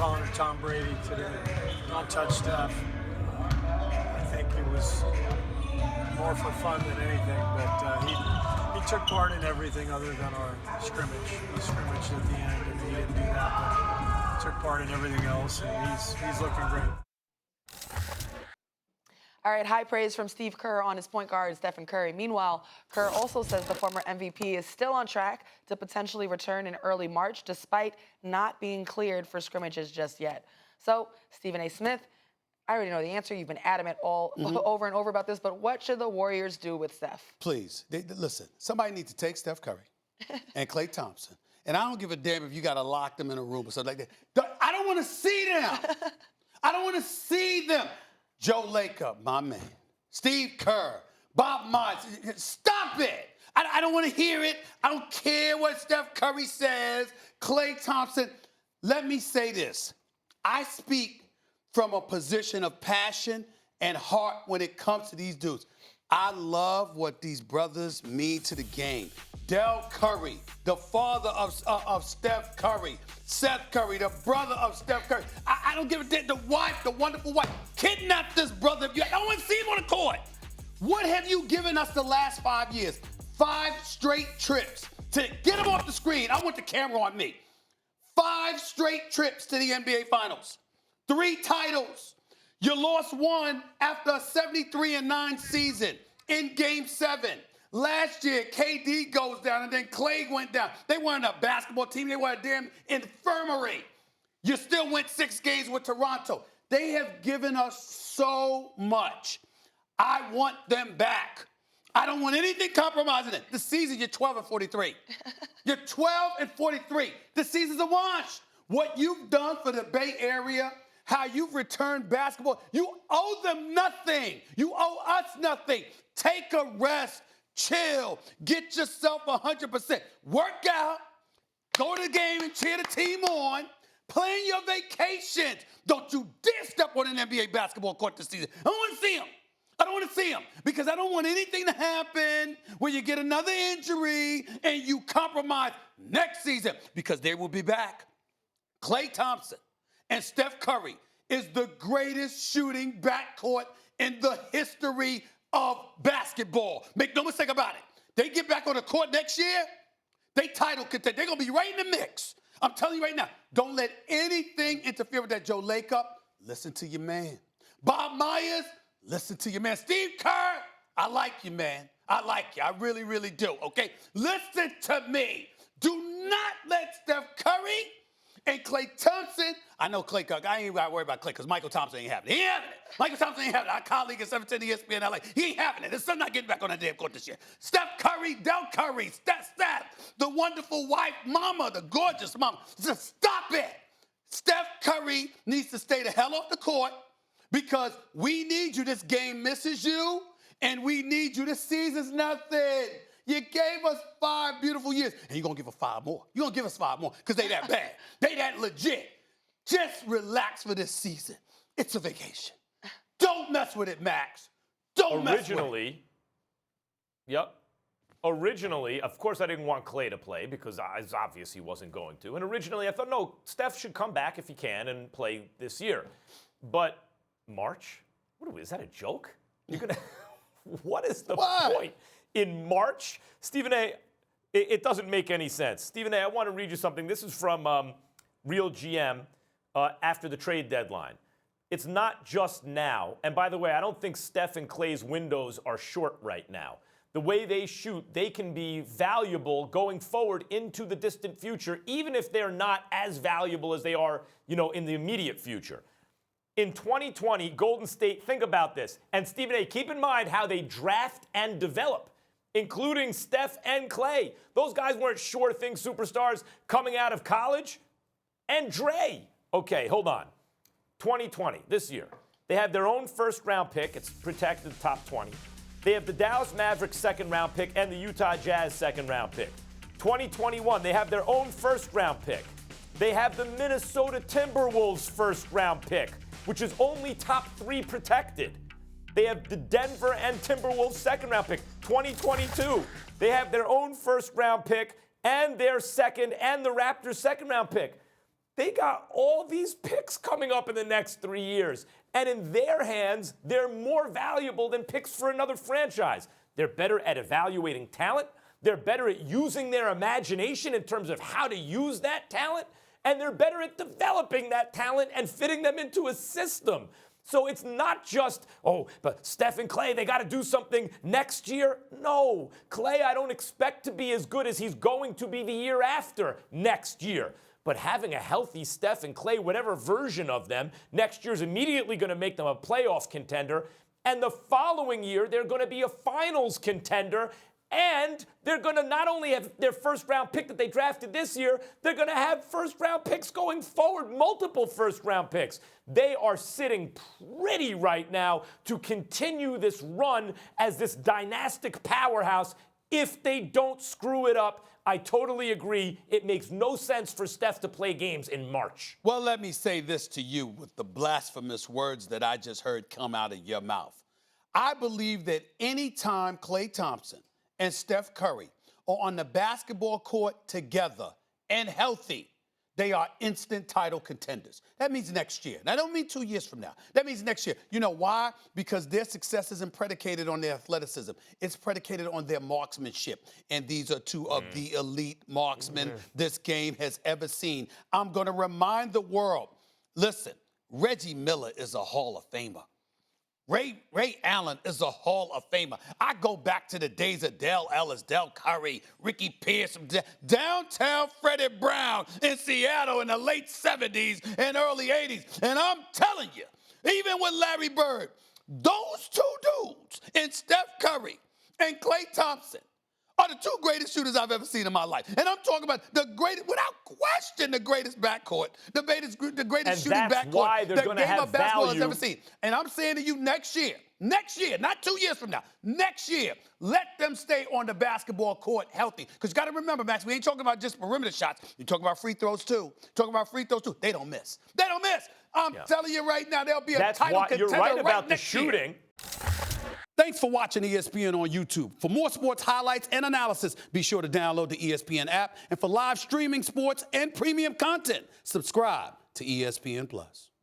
calling her Tom Brady today. Don't touch Steph. I think it was more for fun than anything, but he took part in everything other than our scrimmage. He scrimmaged at the end, and he didn't do that, but took part in everything else, and he's looking great. All right, high praise from Steve Kerr on his point guard, Stephen Curry. Meanwhile, Kerr also says the former MVP is still on track to potentially return in early March, despite not being cleared for scrimmages just yet. So, Stephen A. Smith, I already know the answer. You've been adamant over and over about this, but what should the Warriors do with Steph? Please, listen, somebody needs to take Steph Curry and Klay Thompson, and I don't give a damn if you got to lock them in a room or something like that. I don't want to see them. I don't want to see them. Joe Lacob, my man. Steve Kerr, Bob Myers. Stop it. I don't want to hear it. I don't care what Steph Curry says. Klay Thompson. Let me say this. I speak from a position of passion and heart when it comes to these dudes. I love what these brothers mean to the game. Del Curry, the father of Steph Curry. Seth Curry, the brother of Steph Curry. I don't give a damn. The wife, the wonderful wife, kidnapped this brother. I don't want to see him on the court. What have you given us the last 5 years? 5 straight trips to get him off the screen. I want the camera on me. 5 straight trips to the NBA Finals. 3 titles. You lost 1 after a 73-9 season in Game 7. Last year, KD goes down, and then Klay went down. They weren't a basketball team. They were a damn infirmary. You still went 6 games with Toronto. They have given us so much. I want them back. I don't want anything compromising it. The season, you're 12-43. You're 12-43. The season's a wash. What you've done for the Bay Area, how you've returned basketball, you owe them nothing. You owe us nothing. Take a rest. Chill. Get yourself 100%. Work out. Go to the game and cheer the team on. Plan your vacations. Don't you dare step on an NBA basketball court this season. I don't want to see them. I don't want to see them because I don't want anything to happen where you get another injury and you compromise next season because they will be back. Klay Thompson and Steph Curry is the greatest shooting backcourt in the history of basketball. Make no mistake about it. They get back on the court next year, they title contender. They're going to be right in the mix. I'm telling you right now, don't let anything interfere with that. Joe Lacob, listen to your man. Bob Myers, listen to your man. Steve Kerr, I like you, man. I like you. I really, really do, okay? Listen to me. Do not let Steph Curry and Klay Thompson, I know Klay, I ain't got to worry about Klay because Michael Thompson ain't having it. He ain't having it. Michael Thompson ain't having it. Our colleague at 710 ESPN LA, he ain't having it. His son not getting back on that damn court this year. Steph Curry, Del Curry, Steph, the wonderful wife, mama, the gorgeous mama. Just stop it. Steph Curry needs to stay the hell off the court because we need you. This game misses you, and we need you. This season's nothing. You gave us 5 beautiful years, and you're going to give us 5 more. You're going to give us 5 more because they that bad. They that legit. Just relax for this season. It's a vacation. Don't mess with it, Max. Don't mess with it. Originally, of course, I didn't want Klay to play because it's obvious he wasn't going to. And originally, I thought, no, Steph should come back if he can and play this year. But March? Is that a joke? You're gonna. What is the point? In March, Stephen A., it doesn't make any sense. Stephen A., I want to read you something. This is from Real GM after the trade deadline. It's not just now. And by the way, I don't think Steph and Klay's windows are short right now. The way they shoot, they can be valuable going forward into the distant future, even if they're not as valuable as they are, in the immediate future. In 2020, Golden State, think about this. And Stephen A., keep in mind how they draft and develop, including Steph and Klay. Those guys weren't sure-thing superstars coming out of college. And Dre. Okay, hold on. 2020, this year. They have their own first-round pick. It's protected top 20. They have the Dallas Mavericks second-round pick and the Utah Jazz second-round pick. 2021, they have their own first-round pick. They have the Minnesota Timberwolves first-round pick, which is only top 3 protected. They have the Denver and Timberwolves second-round pick, 2022. They have their own first-round pick and their second and the Raptors second-round pick. They got all these picks coming up in the next 3 years. And in their hands, they're more valuable than picks for another franchise. They're better at evaluating talent. They're better at using their imagination in terms of how to use that talent. And they're better at developing that talent and fitting them into a system. So it's not just, oh, but Steph and Klay, they got to do something next year. No, Klay, I don't expect to be as good as he's going to be the year after next year. But having a healthy Steph and Klay, whatever version of them, next year is immediately going to make them a playoff contender. And the following year, they're going to be a finals contender. And they're going to not only have their first-round pick that they drafted this year, they're going to have first-round picks going forward, multiple first-round picks. They are sitting pretty right now to continue this run as this dynastic powerhouse if they don't screw it up. I totally agree. It makes no sense for Steph to play games in March. Well, let me say this to you with the blasphemous words that I just heard come out of your mouth. I believe that anytime Klay Thompson and Steph Curry are on the basketball court together and healthy, they are instant title contenders. That means next year. That don't mean 2 years from now. That means next year. You know why? Because their success isn't predicated on their athleticism. It's predicated on their marksmanship. And these are two of the elite marksmen this game has ever seen. I'm going to remind the world, listen, Reggie Miller is a Hall of Famer. Ray Allen is a Hall of Famer. I go back to the days of Dale Ellis, Del Curry, Ricky Pierce, downtown Freddie Brown in Seattle in the late 70s and early 80s. And I'm telling you, even with Larry Bird, those two dudes and Steph Curry and Klay Thompson are the two greatest shooters I've ever seen in my life. And I'm talking about the greatest, without question, the greatest backcourt, the greatest shooting backcourt the game have of basketball has value. ever seen. And I'm saying to you next year, not 2 years from now, next year, let them stay on the basketball court healthy. Because you got to remember, Max, we ain't talking about just perimeter shots. You're talking about free throws, too. They don't miss. They don't miss. I'm telling you right now, they'll be a title contender you're right about the next year. shooting. Thanks for watching ESPN on YouTube. For more sports highlights and analysis, be sure to download the ESPN app. And for live streaming sports and premium content, subscribe to ESPN+.